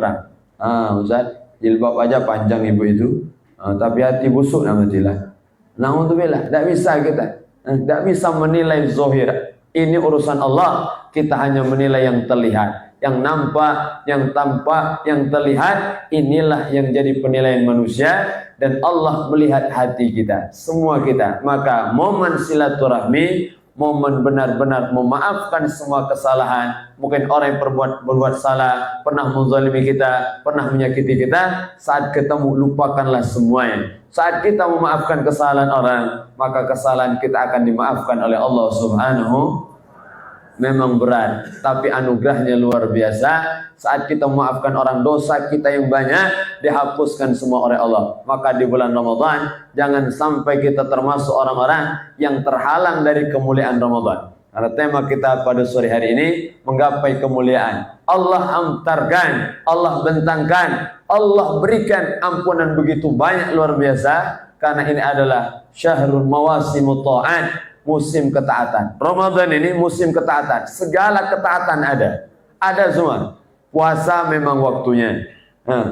orang. Ustaz, jilbab aja panjang ibu itu, tapi hati busuk namatilah. Na'udzubillah, tidak bisa kita. Tidak bisa menilai zahir. Ini urusan Allah. Kita hanya menilai yang terlihat, yang nampak, yang tampak, yang terlihat. Inilah yang jadi penilaian manusia. Dan Allah melihat hati kita, semua kita. Maka momen silaturahmi, momen benar-benar memaafkan semua kesalahan. Mungkin orang yang berbuat salah, pernah menzalimi kita, pernah menyakiti kita. Saat ketemu, lupakanlah semuanya. Saat kita memaafkan kesalahan orang, maka kesalahan kita akan dimaafkan oleh Allah Subhanahu. Memang berat, tapi anugerahnya luar biasa. Saat kita memaafkan orang, dosa kita yang banyak dihapuskan semua oleh Allah. Maka di bulan Ramadan, jangan sampai kita termasuk orang-orang yang terhalang dari kemuliaan Ramadan. Karena tema kita pada sore hari ini, menggapai kemuliaan. Allah antarkan, Allah bentangkan, Allah berikan ampunan begitu banyak, luar biasa. Karena ini adalah syahrul mawasimut ta'at, musim ketaatan. Ramadan ini musim ketaatan. Segala ketaatan ada. Ada semua. Puasa memang waktunya.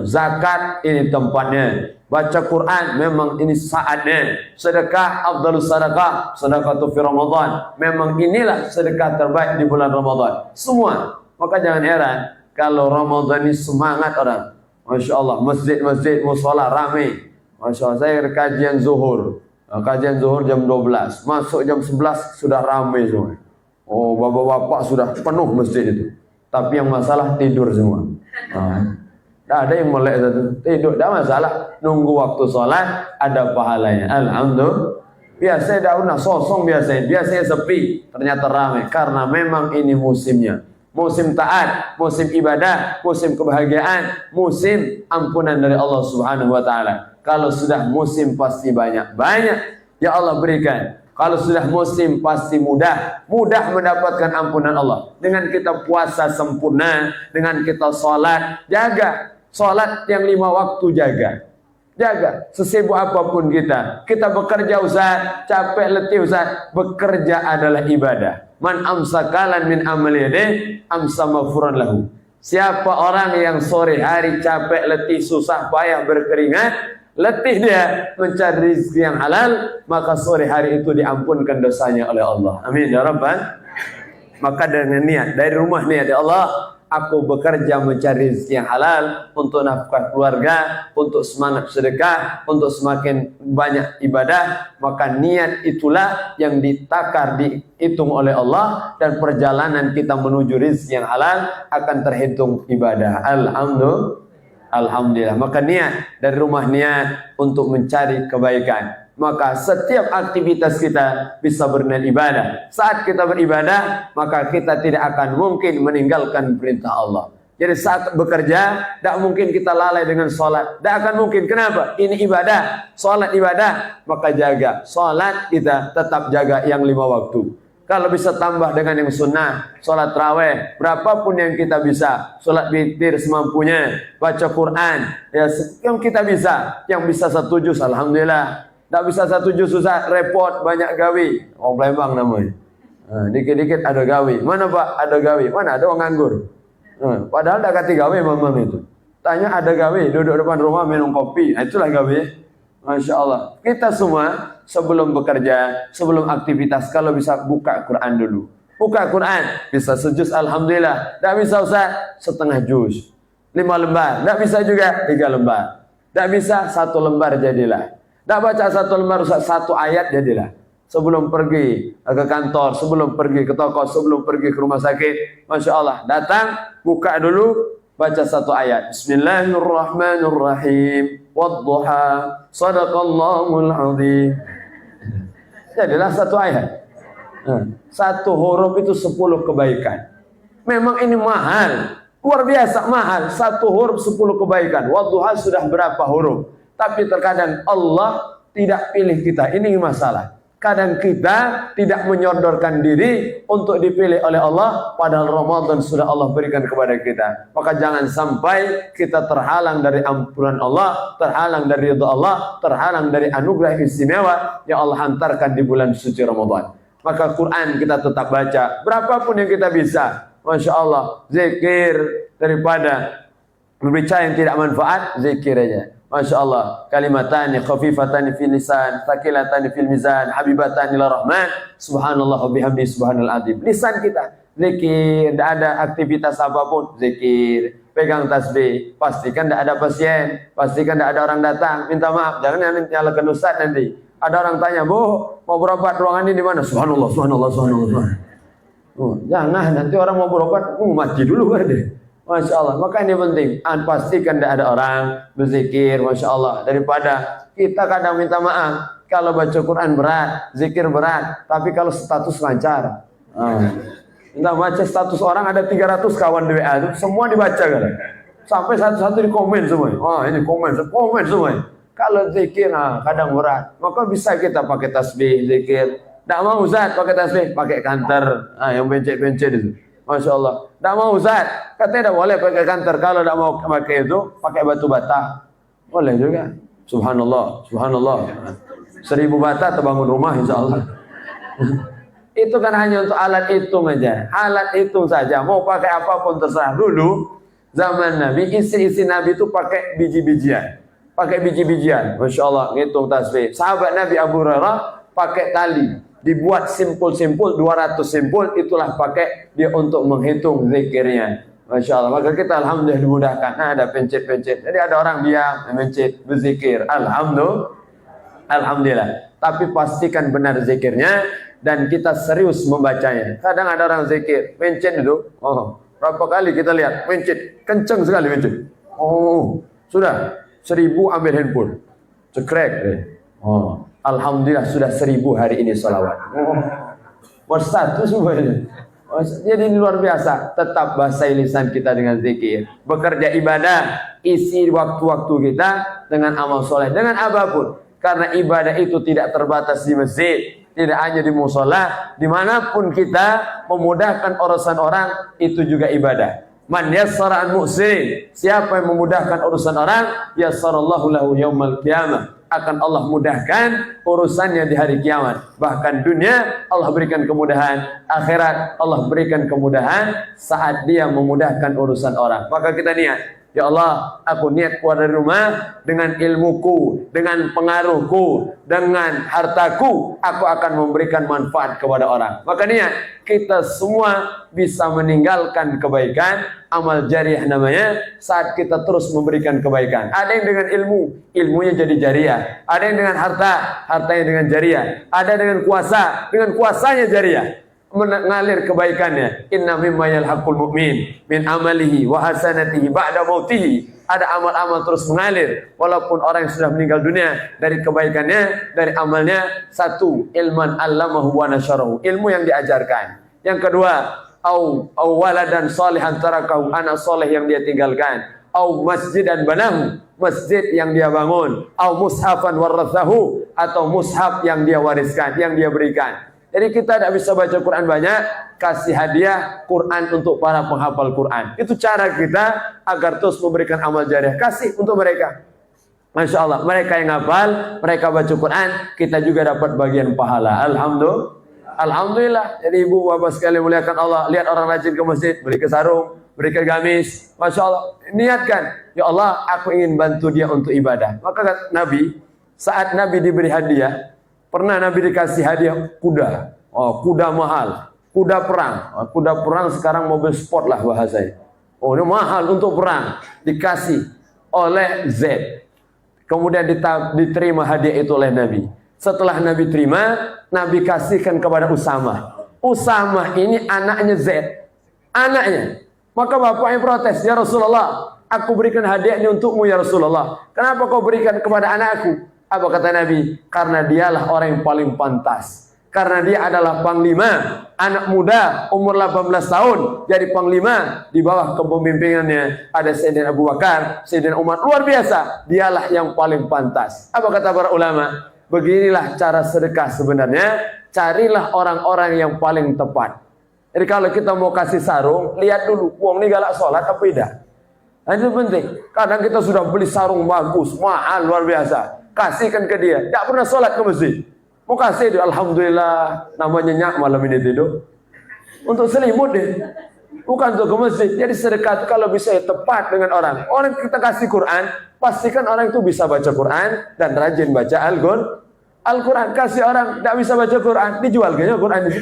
Zakat ini tempatnya. Baca Quran memang ini saatnya. Sedekah afdalus sedekah, sedekatu fi Ramadan. Memang inilah sedekah terbaik di bulan Ramadan. Semua. Maka jangan heran kalau Ramadan ini semangat orang. Masya Allah, masjid-masjid, mushola ramai. Masya Allah, saya kajian zuhur. Kajian zuhur jam 12, masuk jam 11 sudah ramai semua. Oh, bapak-bapak sudah penuh masjid itu. Tapi yang masalah tidur semua. Tidak ada yang melek tidur, tidak masalah. Nunggu waktu sholat ada pahalanya. Alhamdulillah. Biasanya daunnya sosong, biasanya sepi, ternyata ramai. Karena memang ini musimnya. Musim taat, musim ibadah, musim kebahagiaan, musim ampunan dari Allah Subhanahu wa taala. Kalau sudah musim pasti banyak ya Allah berikan. Kalau sudah musim pasti mudah mendapatkan ampunan Allah. Dengan kita puasa sempurna, dengan kita sholat, jaga sholat yang 5 waktu, jaga sesibuk apapun kita bekerja Ustaz, capek letih Ustaz, bekerja adalah ibadah. Man amsakalan min amali yadih amsa maghfuran lahu. Siapa orang yang sore hari capek letih, susah payah, berkeringat, letih dia mencari rezeki yang halal, maka sore hari itu diampunkan dosanya oleh Allah. Amin ya Rabbal. Maka dengan niat dari rumah, niat ya Allah, aku bekerja mencari rezeki yang halal untuk nafkah keluarga, untuk semangat sedekah, untuk semakin banyak ibadah. Maka niat itulah yang ditakar, dihitung oleh Allah, dan perjalanan kita menuju rezeki yang halal akan terhitung ibadah. Alhamdulillah. Maka niat dari rumah, niat untuk mencari kebaikan. Maka setiap aktivitas kita bisa bernilai ibadah. Saat kita beribadah, maka kita tidak akan mungkin meninggalkan perintah Allah. Jadi saat bekerja, tidak mungkin kita lalai dengan sholat. Tidak akan mungkin. Kenapa? Ini ibadah. Sholat ibadah. Maka jaga. Sholat kita tetap jaga yang 5 waktu. Kalau bisa tambah dengan yang sunnah, sholat raweh, berapapun yang kita bisa, sholat witir semampunya, baca Quran, ya yang kita bisa, yang bisa 1 juz, alhamdulillah. Tidak bisa 1 juz susah, repot, banyak gawi. Orang Palembang namanya. Dikit-dikit ada gawi. Mana Pak? Ada gawi. Mana? Ada orang nganggur. Padahal tidak kati gawi memang itu. Tanya ada gawi, duduk depan rumah minum kopi. Itulah gawi. Masya Allah. Kita semua sebelum bekerja, sebelum aktivitas, kalau bisa buka Quran dulu. Buka Quran, bisa sejuz alhamdulillah. Tidak bisa Ustaz, setengah juz. 5 lembar. Tidak bisa juga 3 lembar. Tidak bisa 1 lembar jadilah. Tidak baca 1 lembar Ustaz, 1 ayat jadilah. Sebelum pergi ke kantor, sebelum pergi ke toko, sebelum pergi ke rumah sakit, Masya Allah, datang, buka dulu, baca 1 ayat. Bismillahirrahmanirrahim. Wadduha, sadaqallahul azim. Jadilah 1 ayat. 1 huruf itu 10 kebaikan. Memang ini mahal, luar biasa mahal. 1 huruf 10 kebaikan. Wadduha sudah berapa huruf? Tapi terkadang Allah tidak pilih kita. Ini masalah. Kadang kita tidak menyodorkan diri untuk dipilih oleh Allah, padahal Ramadan sudah Allah berikan kepada kita. Maka jangan sampai kita terhalang dari ampunan Allah, terhalang dari ridha Allah, terhalang dari anugerah istimewa yang Allah hantarkan di bulan suci Ramadan. Maka Quran kita tetap baca, berapapun yang kita bisa. Masya Allah, zikir daripada berbicara yang tidak manfaat, zikir aja. Masya Allah, kalimatani khafifatani fil lisan, thaqilatani fil mizan, habibatani ila rahman, subhanallah wa bihamdi subhanal azim. Lisan kita zikir, tidak ada aktivitas apapun, zikir. Pegang tasbih, pastikan tidak ada pasien, pastikan tidak ada orang datang, minta maaf, jangan nyalakan ustaz nanti. Ada orang tanya, Bu, mau berobat ruangan ini di mana? Subhanallah, subhanallah, subhanallah. Oh, jangan, nanti orang mau berobat, mati dulu kan deh. Masya Allah, maka ini penting. Pastikan tidak ada orang berzikir, Masya Allah. Daripada kita kadang minta maaf, kalau baca Quran berat, zikir berat, tapi kalau status lancar. Kita baca status orang ada 300 kawan di WA itu, semua dibaca kan. Sampai satu-satu di komen semua. Oh ini komen semua. Kalau zikir, kadang berat. Maka bisa kita pakai tasbih, zikir. Tidak mau Ustaz pakai tasbih, pakai kantor. Yang bencet-bencet itu. Masya Allah. Tidak mau Ustaz, katanya tidak boleh pakai kantor. Kalau tidak mau pakai itu, pakai batu bata. Boleh juga. Subhanallah, subhanallah. 1000 bata terbangun rumah insya Allah. Itu kan hanya untuk alat hitung aja. Alat hitung saja. Mau pakai apapun terserah. Dulu, zaman Nabi, istri-istri Nabi itu pakai biji-bijian. Pakai biji-bijian. Masya Allah, ngitung tasbih. Sahabat Nabi Abu Hurairah pakai tali. Dibuat simpul-simpul, 200 simpul, itulah pakai dia untuk menghitung zikirnya. Masya Allah, maka kita alhamdulillah dimudahkan. Ada pencet-pencet. Jadi ada orang diam, mencet, berzikir. Alhamdulillah. Tapi pastikan benar zikirnya dan kita serius membacanya. Kadang ada orang zikir, mencet itu. Oh, berapa kali kita lihat, mencet, kenceng sekali mencet. Oh, sudah 1000 ambil handphone. Cekrek deh. Oh. Alhamdulillah sudah 1000 hari ini salawat. Berstatus semuanya. Jadi ini luar biasa. Tetap bahasa lisan kita dengan zikir. Bekerja ibadah, isi waktu-waktu kita dengan amal soleh, dengan apapun. Karena ibadah itu tidak terbatas di masjid, tidak hanya di musola, dimanapun kita memudahkan urusan orang itu juga ibadah. Man yassara an mu'sirin, siapa yang memudahkan urusan orang, yassarallahu lahu yaumal qiyamah, akan Allah mudahkan urusannya di hari kiamat. Bahkan dunia Allah berikan kemudahan, akhirat Allah berikan kemudahan saat dia memudahkan urusan orang. Maka kita niat, ya Allah, aku niat keluar dari rumah dengan ilmuku, dengan pengaruhku, dengan hartaku, aku akan memberikan manfaat kepada orang. Maka niat kita semua bisa meninggalkan kebaikan, amal jariah namanya, saat kita terus memberikan kebaikan. Ada yang dengan ilmu, ilmunya jadi jariah. Ada yang dengan harta, hartanya dengan jariah. Ada dengan kuasa, dengan kuasanya jariah. Mengalir kebaikannya. Inna mimma yalhaqul mu'min min amalihi wa hasanatihi ba'da mautihi. Ada amal-amal terus mengalir walaupun orang yang sudah meninggal dunia. Dari kebaikannya, dari amalnya, satu, ilman allamahu wa nasyarahu, ilmu yang diajarkan. Yang kedua, au waladan salihan tarakahu, anak soleh yang dia tinggalkan. Au masjidan banahu, masjid yang dia bangun. Au mushafan warathahu, atau mushaf yang dia wariskan, yang dia berikan. Jadi kita tidak bisa baca Quran banyak, kasih hadiah Quran untuk para penghafal Quran. Itu cara kita agar terus memberikan amal jariah. Kasih untuk mereka. Masya Allah, mereka yang hafal, mereka baca Quran, kita juga dapat bagian pahala. Alhamdulillah. Jadi ibu bapak sekalian muliakan Allah, lihat orang rajin ke masjid, beri ke sarung, beri ke gamis. Masya Allah, niatkan, ya Allah, aku ingin bantu dia untuk ibadah. Maka kata Nabi, saat Nabi diberi hadiah, pernah Nabi dikasih hadiah kuda. Oh, kuda mahal. Kuda perang. Oh, kuda perang sekarang mobil sport lah bahasanya. Oh, ini mahal untuk perang. Dikasih oleh Z. Kemudian diterima hadiah itu oleh Nabi. Setelah Nabi terima, Nabi kasihkan kepada Usamah. Usamah ini anaknya Z. Anaknya. Maka bapaknya protes. Ya Rasulullah, aku berikan hadiah ini untukmu ya Rasulullah. Kenapa kau berikan kepada anakku? Apa kata Nabi? Karena dialah orang yang paling pantas. Karena dia adalah panglima, anak muda, umur 18 tahun, jadi panglima. Di bawah kepemimpinannya ada Sayyidina Abu Bakar, Sayyidina Umar. Luar biasa, dialah yang paling pantas. Apa kata para ulama? Beginilah cara sedekah sebenarnya. Carilah orang-orang yang paling tepat. Jadi kalau kita mau kasih sarung, lihat dulu, uang ini galak sholat apa tidak? Nah, itu penting. Kadang kita sudah beli sarung bagus, mahal, luar biasa. Kasihkan ke dia. Tak pernah sholat ke masjid. Mau kasih dia, alhamdulillah, namanya nyak malam ini tidur. Untuk selimut deh. bukan untuk ke masjid. Jadi sedekah itu kalau bisa ya tepat dengan orang. Orang kita kasih Quran, pastikan orang itu bisa baca Quran dan rajin baca Al-Quran. Kasih orang tidak bisa baca Quran, dijual kayaknya Quran itu.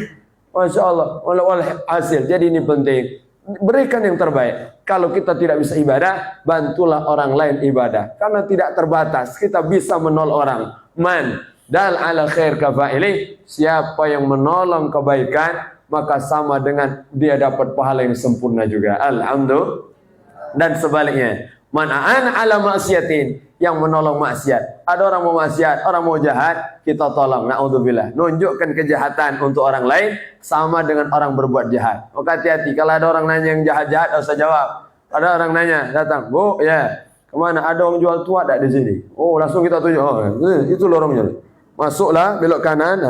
Masya Allah, wal hasil. Jadi ini penting. Berikan yang terbaik. Kalau kita tidak bisa ibadah, bantulah orang lain ibadah. Karena tidak terbatas, kita bisa menolong orang. Man dal ala khair kafa'ili, siapa yang menolong kebaikan, maka sama dengan dia dapat pahala yang sempurna juga. Alhamdulillah. Dan sebaliknya, man a'ana ala maksiatin, yang menolong maksiat. Ada orang mau maksiat, orang mau jahat, kita tolong. Na'udzubillah. Nunjukkan kejahatan untuk orang lain sama dengan orang berbuat jahat. Maka hati-hati, kalau ada orang nanya yang jahat-jahat, tidak usah jawab. Ada orang nanya, datang, "Bu, ya, kemana? Ada orang jual tua tak di sini?" Oh, langsung kita tunjuk. Oh, itu lorongnya. Masuklah, belok kanan,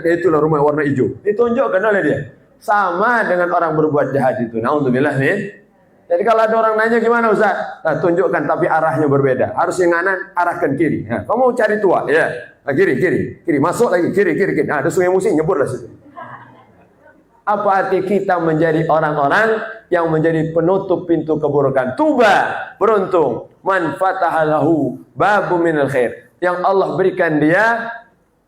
itulah rumah warna hijau. Ditunjukkan oleh dia. Sama dengan orang berbuat jahat itu. Na'udzubillah nih. Jadi kalau ada orang nanya gimana Ustaz? Nah, tunjukkan tapi arahnya berbeda. Harus yang kanan, arahkan kiri. Nah, kamu cari tua, ya. Nah, kiri. Masuk lagi, kiri. Nah, ada sungai Musi, nyeburlah situ. Apa arti kita menjadi orang-orang yang menjadi penutup pintu keburukan? Tuba, beruntung. Man fatahalahu babu minal khair. Yang Allah berikan dia,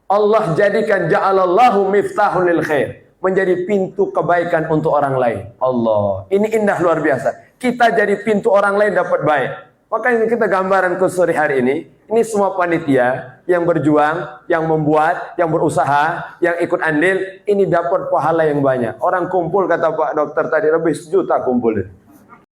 Allah jadikan ja'alallahu miftahun lil khair. Menjadi pintu kebaikan untuk orang lain. Allah, ini indah luar biasa. Kita jadi pintu orang lain dapat baik. Makanya kita gambaran ke sore hari ini semua panitia yang berjuang, yang membuat, yang berusaha, yang ikut andil, ini dapat pahala yang banyak. Orang kumpul, kata Pak Dokter tadi, lebih 1 juta kumpul.